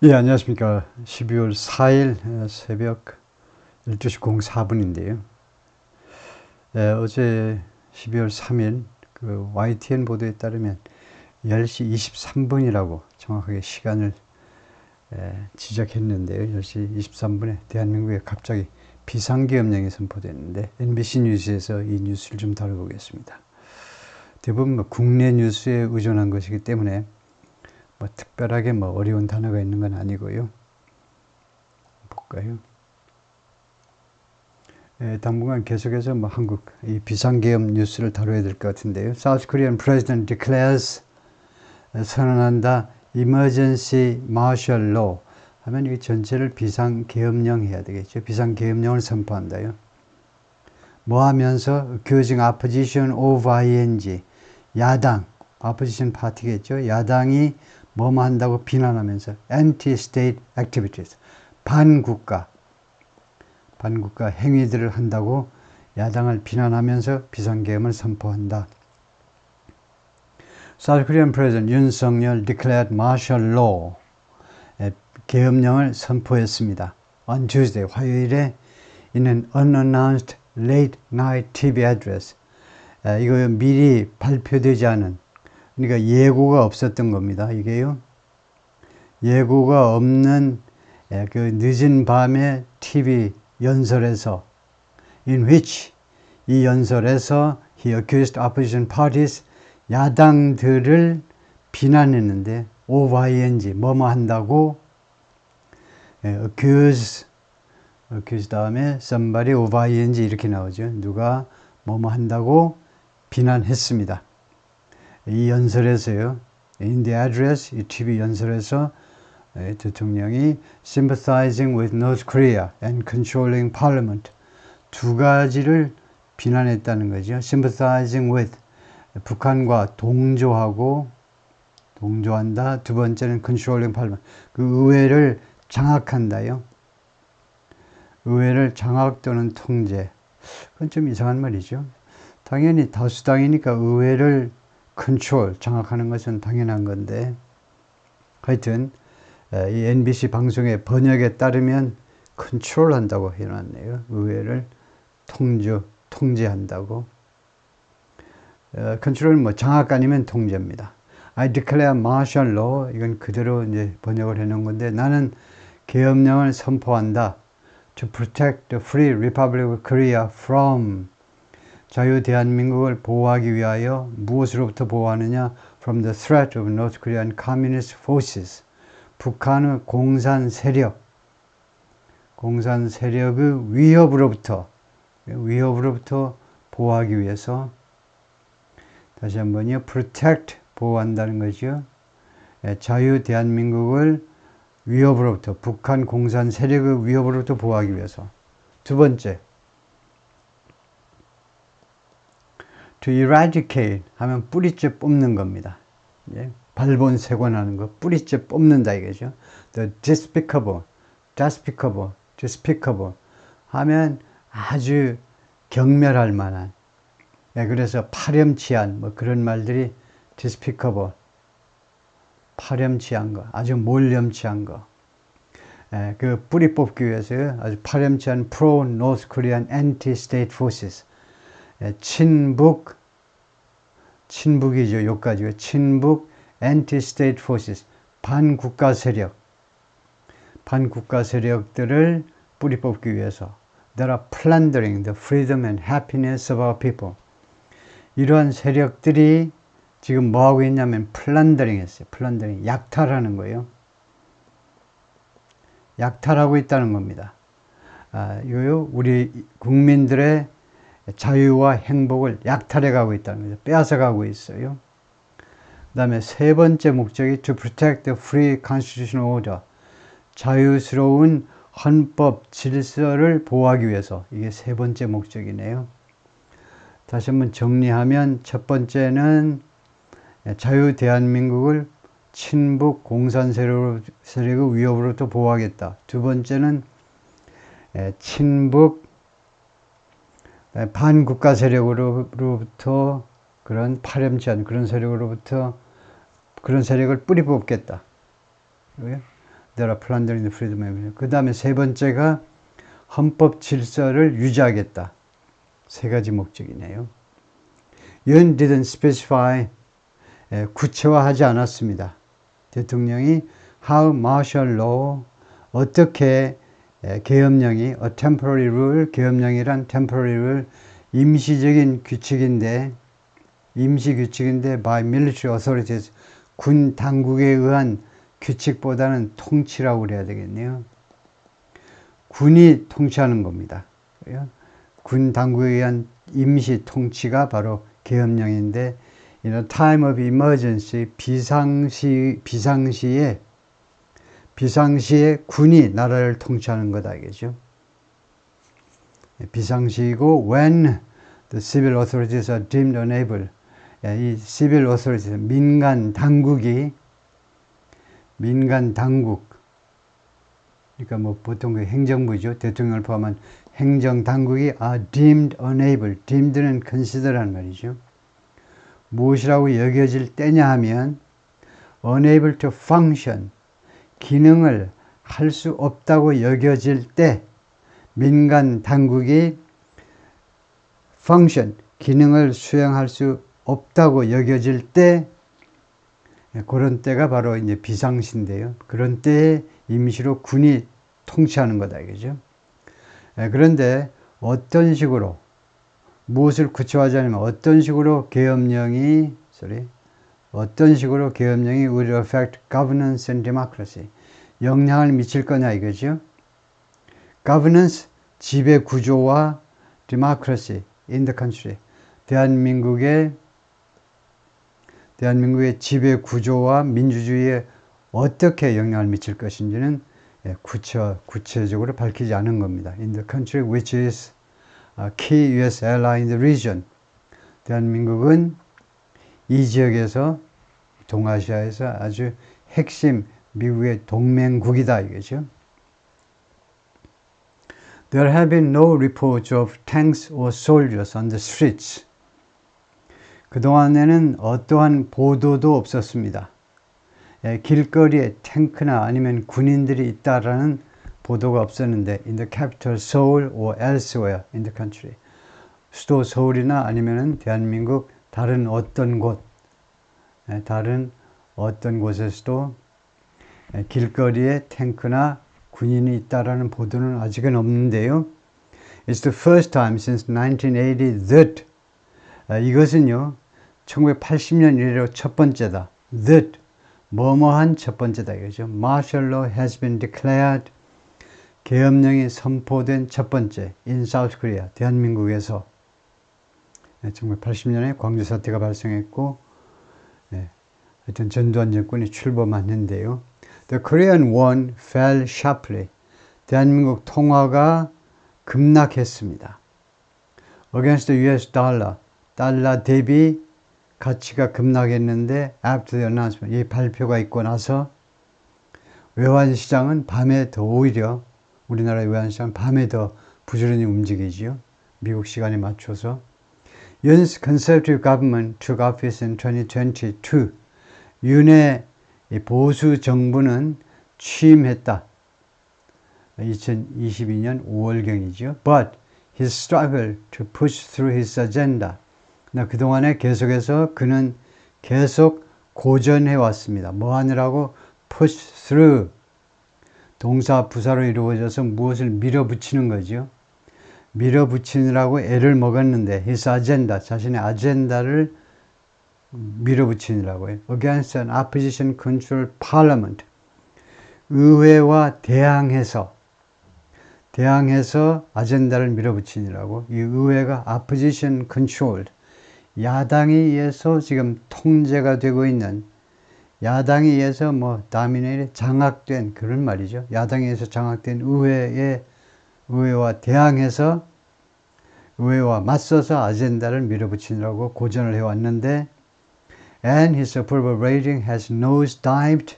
예, 안녕하십니까. 12월 4일 새벽 12시 04분인데요. 어제 12월 3일 그 YTN 보도에 따르면 10시 23분이라고 정확하게 시간을 지적했는데요. 10시 23분에 대한민국에 갑자기 비상계엄령이 선포됐는데 MBC 뉴스에서 이 뉴스를 좀 다뤄보겠습니다. 대부분 국내 뉴스에 의존한 것이기 때문에 특별하게 어려운 단어가 있는 건 아니고요. 볼까요? 당분간 계속해서 한국 이 비상계엄 뉴스를 다뤄야 될 것 같은데요. South Korean President declares 선언한다. Emergency Martial Law 하면 이 전체를 비상계엄령 해야 되겠죠. 비상계엄령을 선포한다요. 뭐 하면서 accusing opposition of ING 야당 opposition 파티겠죠. 야당이 뭐뭐 한다고 비난하면서 anti-state activities 반국가 행위들을 한다고 야당을 비난하면서 비상계엄을 선포한다. South Korean President 윤석열 declared martial law 계엄령을 선포했습니다. On Tuesday 화요일에 in an unannounced late night TV address 이거 미리 발표되지 않은 그러니까 예고가 없었던 겁니다. 이게요. 예고가 없는 그 늦은 밤에 TV 연설에서 in which 이 연설에서 he accused opposition parties 야당들을 비난했는데 OYNG 뭐뭐 한다고 accuse 다음에 somebody OYNG 이렇게 나오죠. 누가 뭐뭐 한다고 비난했습니다. 이 연설에서요. in the address 이 TV 연설에서 대통령이 sympathizing with North Korea and controlling parliament 두 가지를 비난했다는 거죠. sympathizing with 북한과 동조한다. 두 번째는 controlling parliament 그 의회를 장악한다요. 의회를 장악 또는 통제. 그건 좀 이상한 말이죠. 당연히 다수당이니까 의회를 control, 장악하는 것은 당연한 건데 하여튼 이 NBC 방송의 번역에 따르면 컨트롤 한다고 해놨네요. 의회를 통제한다고. 컨트롤은 장악 아니면 통제입니다. I declare martial law 이건 그대로 이제 번역을 해놓은 건데 나는 계엄령을 선포한다. To protect the free republic of Korea from 자유 대한민국을 보호하기 위하여 무엇으로부터 보호하느냐? From the threat of North Korean communist forces. 북한의 공산 세력의 위협으로부터 보호하기 위해서 다시 한번요. protect 보호한다는 거죠. 자유 대한민국을 위협으로부터 북한 공산 세력의 위협으로부터 보호하기 위해서. 두 번째 to eradicate 하면 뿌리째 뽑는 겁니다. 발본색원하는 거, 뿌리째 뽑는다 이거죠. The despicable 하면 아주 경멸할 만한. 그래서 파렴치한 그런 말들이 despicable, 파렴치한 거, 아주 몰렴치한 거. 그 뿌리 뽑기 위해서 아주 파렴치한 pro-North Korean anti-state forces. 친북이죠. 여기까지요. 친북 anti-state forces 반국가 세력들을 뿌리 뽑기 위해서 They are plundering the freedom and happiness of our people. 이러한 세력들이 지금 뭐하고 있냐면 plundering 했어요. plundering, 약탈하는 거예요. 약탈하고 있다는 겁니다. 이거요. 우리 국민들의 자유와 행복을 약탈해 가고 있다는 거죠. 빼앗아 가고 있어요. 그 다음에 세 번째 목적이 to protect the free constitutional order. 자유스러운 헌법 질서를 보호하기 위해서. 이게 세 번째 목적이네요. 다시 한번 정리하면 첫 번째는 자유 대한민국을 친북 공산 세력의 위협으로부터 보호하겠다. 두 번째는 친북 반국가 세력으로부터 그런 파렴치한 그런 세력으로부터 그런 세력을 뿌리 뽑겠다. There are plundering the freedom of religion. 그 다음에 세 번째가 헌법 질서를 유지하겠다. 세 가지 목적이네요. Yun didn't specify, 구체화하지 않았습니다. 대통령이 how martial law, 어떻게 계엄령이, a temporary rule, 계엄령이란 temporary rule, 임시적인 규칙인데, by military authorities, 군 당국에 의한 규칙보다는 통치라고 그래야 되겠네요. 군이 통치하는 겁니다. 군 당국에 의한 임시 통치가 바로 계엄령인데, in a time of emergency, 비상시에 군이 나라를 통치하는 거다 이거죠. 비상시이고 when the civil authorities are deemed unable, 이 civil authorities, 민간 당국, 그러니까 뭐 보통 그 행정부죠. 대통령을 포함한 행정 당국이 are deemed unable, deemed는 consider란 말이죠. 무엇이라고 여겨질 때냐 하면 unable to function, 기능을 할 수 없다고 여겨질 때 민간 당국이 function, 기능을 수행할 수 없다고 여겨질 때 그런 때가 바로 이제 비상시인데요. 그런 때에 임시로 군이 통치하는 거다 이거죠. 그런데 어떤 식으로 무엇을 구체화하지 않으면 어떤 식으로 계엄령이 would affect governance and democracy, 영향을 미칠 거냐 이거죠. governance, 지배 구조와 democracy in the country, 대한민국의 지배 구조와 민주주의에 어떻게 영향을 미칠 것인지는 구체적으로 밝히지 않은 겁니다. In the country which is a key U.S. ally in the region, 대한민국은 이 지역에서 동아시아에서 아주 핵심 미국의 동맹국이다 이거죠. There have been no reports of tanks or soldiers on the streets. 그동안에는 어떠한 보도도 없었습니다. 길거리에 탱크나 아니면 군인들이 있다라는 보도가 없었는데 in the capital Seoul or elsewhere in the country, 수도 서울이나 아니면 대한민국 다른 어떤 곳에서도 길거리에 탱크나 군인이 있다라는 보도는 아직은 없는데요. It's the first time since 1980 that, 이것은요 1980년 이래로 첫 번째다. that, 뭐뭐한 첫 번째다 이거죠. Martial law has been declared, 계엄령이 선포된 첫 번째 in South Korea, 대한민국에서. 1980년에 광주 사태가 발생했고, 하여튼 전두환 정권이 출범했는데요. The Korean won fell sharply. 대한민국 통화가 급락했습니다. Against the US dollar, 달러 대비 가치가 급락했는데 after the announcement, 이 발표가 있고 나서 외환시장은 밤에 더 오히려 우리나라의 외환시장은 밤에 더 부지런히 움직이지요. 미국 시간에 맞춰서. Yoon's conservative government took office in 2022. 윤의 보수 정부는 취임했다. 2022년 5월경이죠. But he struggled to push through his agenda. 그동안에 계속해서 그는 계속 고전해 왔습니다. 뭐 하느라고? push through. 동사 부사로 이루어져서 무엇을 밀어붙이는 거죠. 밀어붙이느라고 애를 먹었는데 his agenda, 자신의 아젠다를 밀어붙이느라고요. Against an opposition controlled parliament. 의회와 대항해서 아젠다를 밀어붙이느라고. 이 의회가 opposition controlled, 야당에 의해서 지금 통제가 되고 있는, 야당에 의해서 dominated, 장악된 그런 말이죠. 야당에 의해서 장악된 의회와 대항해서, 의회와 맞서서 아젠다를 밀어붙이느라고 고전을 해왔는데, and his approval rating has nosedived,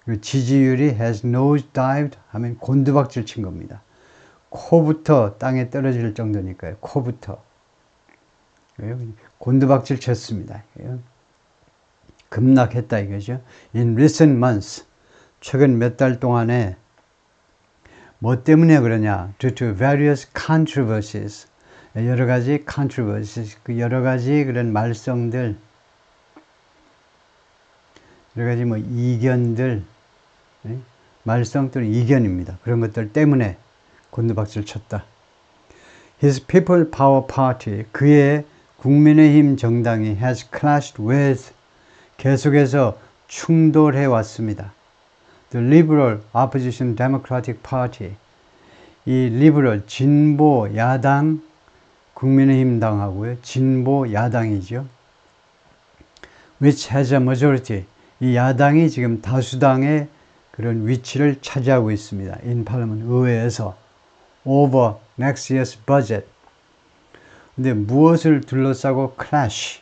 그 지지율이 has nosedived 하면 곤두박질 친 겁니다. 코부터 땅에 떨어질 정도니까요. 코부터. 곤두박질 쳤습니다. 급락했다 이거죠. In recent months, 최근 몇 달 동안에 뭐 때문에 그러냐? Due to various controversies. 여러 가지 controversies, 그 여러 가지 그런 말썽들, 여러 가지 뭐 이견들, 말썽 또는 이견입니다. 그런 것들 때문에 곤두박질 쳤다. His People Power Party, 그의 국민의힘 정당이 has clashed with, 계속해서 충돌해 왔습니다. The Liberal Opposition Democratic Party, 이 리버럴 진보 야당 국민의힘 당하고요. 진보 야당이죠. Which has a majority, 이 야당이 지금 다수당의 그런 위치를 차지하고 있습니다. In Parliament, 의회에서. Over next year's budget. 근데 무엇을 둘러싸고 clash?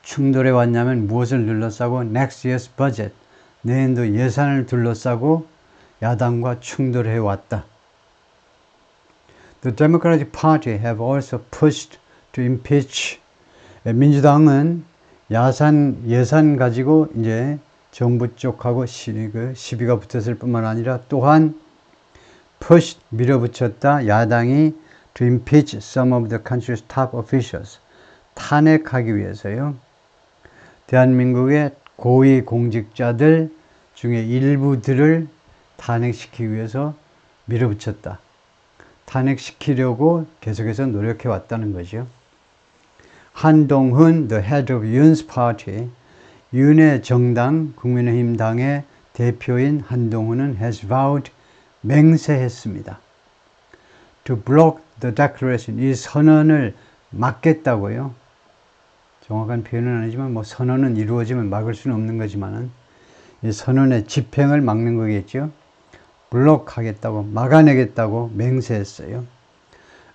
충돌해 왔냐면 무엇을 둘러싸고 next year's budget. 내년도 예산을 둘러싸고 야당과 충돌해 왔다. The Democratic Party have also pushed to impeach. 민주당은 예산 가지고 이제 정부 쪽하고 시비가 붙었을 뿐만 아니라 또한 push 밀어붙였다. 야당이 to impeach some of the country's top officials. 탄핵하기 위해서요. 대한민국의 고위 공직자들 중에 일부들을 탄핵시키기 위해서 밀어붙였다. 탄핵시키려고 계속해서 노력해 왔다는 거죠. 한동훈, the head of Yoon's party, 윤의 정당, 국민의힘 당의 대표인 한동훈은 has vowed, 맹세했습니다. To block the declaration, 이 선언을 막겠다고요. 정확한 표현은 아니지만 뭐 선언은 이루어지면 막을 수는 없는 거지만은 이 선언의 집행을 막는 거겠죠. 블록하겠다고, 막아내겠다고 맹세했어요.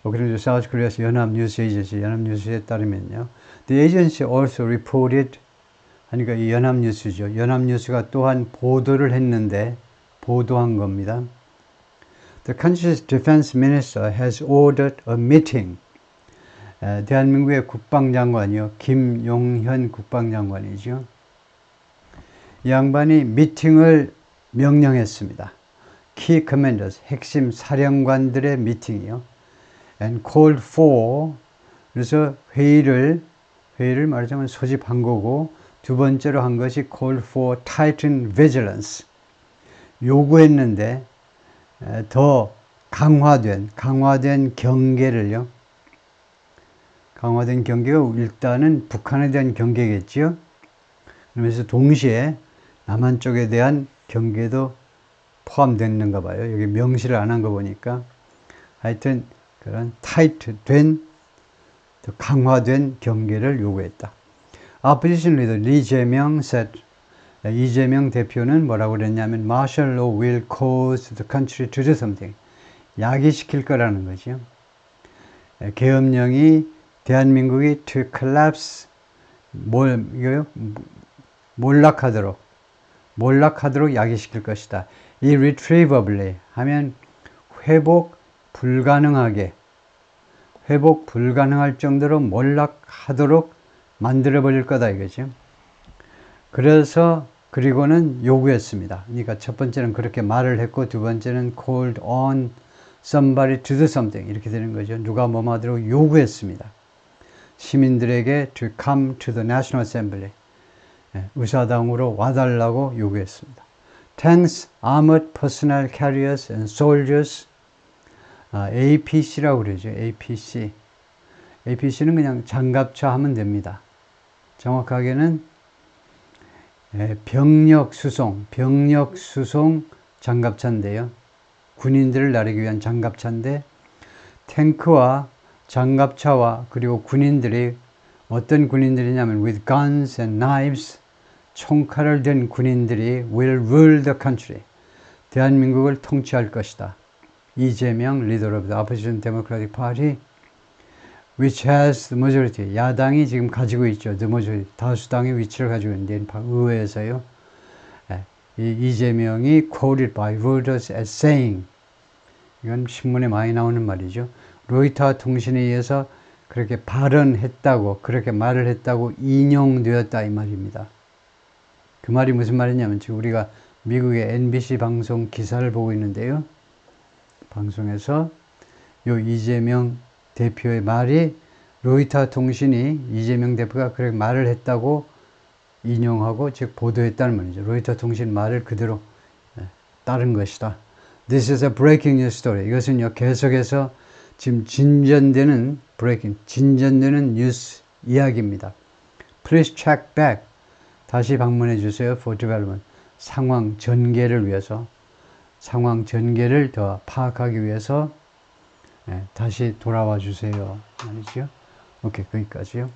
그런데 사우스 코리아에서 연합뉴스 에이전시, 연합뉴스에 따르면요. The agency also reported, 하니까 이 연합뉴스죠. 연합뉴스가 또한 보도를 했는데, 보도한 겁니다. The country's defense minister has ordered a meeting. 대한민국의 국방장관이요. 김용현 국방장관이죠. 이 양반이 미팅을 명령했습니다. Key commanders, 핵심 사령관들의 미팅이요. And called for, 그래서 회의를 말하자면 소집한 거고, 두 번째로 한 것이 called for tightened vigilance. 요구했는데, 더 강화된 경계를요. 강화된 경계가 일단은 북한에 대한 경계겠지요. 그러면서 동시에 남한 쪽에 대한 경계도 포함됐는가 봐요. 여기 명시를 안 한 거 보니까. 하여튼 그런 타이트된, 더 강화된 경계를 요구했다. Opposition leader 이재명 said, 이재명 대표는 뭐라고 그랬냐면 martial law will cause the country to do something. 야기시킬 거라는 거죠. 계엄령이 대한민국이 to collapse, 몰락하도록 야기시킬 것이다. irretrievably 하면 회복 불가능할 정도로 몰락하도록 만들어버릴 거다 이거죠. 그리고는 요구했습니다. 그러니까 첫 번째는 그렇게 말을 했고 두 번째는 called on somebody to do something 이렇게 되는 거죠. 누가 뭐 하도록 요구했습니다. 시민들에게 to come to the National Assembly, 의사당으로 와달라고 요구했습니다. Tanks, armored personnel carriers and soldiers, APC라고 그러죠. APC는 그냥 장갑차 하면 됩니다. 정확하게는 병력 수송 장갑차인데요. 군인들을 나르기 위한 장갑차인데 탱크와 장갑차와 그리고 군인들이 어떤 군인들이냐면 with guns and knives, 총칼을 든 군인들이 will rule the country, 대한민국을 통치할 것이다. 이재명 leader of the opposition democratic party which has the majority, 야당이 지금 가지고 있죠. the majority, 다수당의 위치를 가지고 있는데 의회에서요. 이재명이 quoted by Reuters as saying, 이건 신문에 많이 나오는 말이죠. 로이터 통신에 의해서 그렇게 그렇게 말을 했다고 인용되었다 이 말입니다. 그 말이 무슨 말이냐면 지금 우리가 미국의 NBC 방송 기사를 보고 있는데요. 방송에서 요 이재명 대표의 말이 로이터 통신이 이재명 대표가 그렇게 말을 했다고 인용하고 즉 보도했다는 말이죠. 로이터 통신 말을 그대로 따른 것이다. This is a breaking news story. 이것은요 계속해서 지금 진전되는 뉴스 이야기입니다. Please check back. 다시 방문해 주세요. For development. 상황 전개를 위해서, 상황 전개를 더 파악하기 위해서 다시 돌아와 주세요. 아니죠? 오케이, 거기까지요.